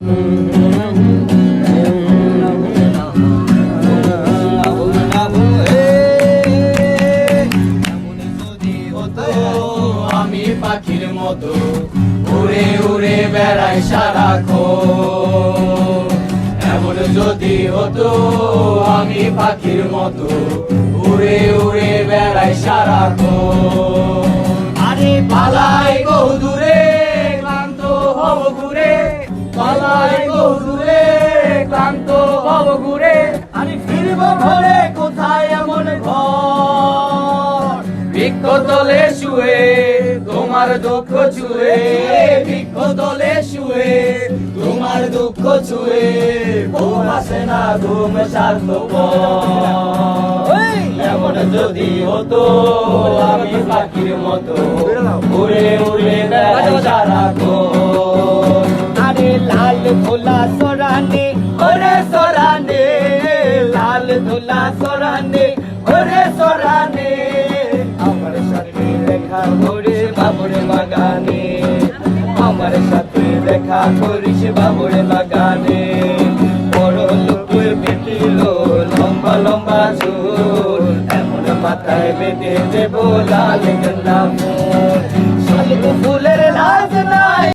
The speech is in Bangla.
আমি পাখির মতো উড়ে উড়ে বেড়াই সারাক্ষণ। এমন যদি হতো আমি পাখির মতো উড়ে উড়ে বেড়াই সারাক্ষণ। আরে পালাই বহু দূরে ক্লান্ত হব ঘুরে, পালাই বহু দূরে ক্লান্ত হব ঘুরে। আরে ফিরব ভোরে কোথায় এমন ঘর, বৃক্ষ তলে শুয়ে তোমার দুঃখ ছুঁয়ে, বৃক্ষ তলে শুয়ে তোমার দুঃখ ছুঁয়ে। ঘুম আসে না ঘুম স্বার্থপর। এমন যদি হতো আমি পাখির মতো উড়ে উড়ে বেড়াই সারাক্ষণ। আরে লাল ধুলা সরানে ওরে সরানে, লাল ধুলা সরানে ওরে সরানে, আমার সাথে দেখা করিস বাবুর বাগানে, আমার সাথে দেখা করিস বাবুর বাগানে। বড় লোকের বেটিল লম্বা লম্বা চুল, এমন মাথায় বেঁধে দেবো লাল গেন্দা ফুল। শালুক ফুলের লাজ নাই।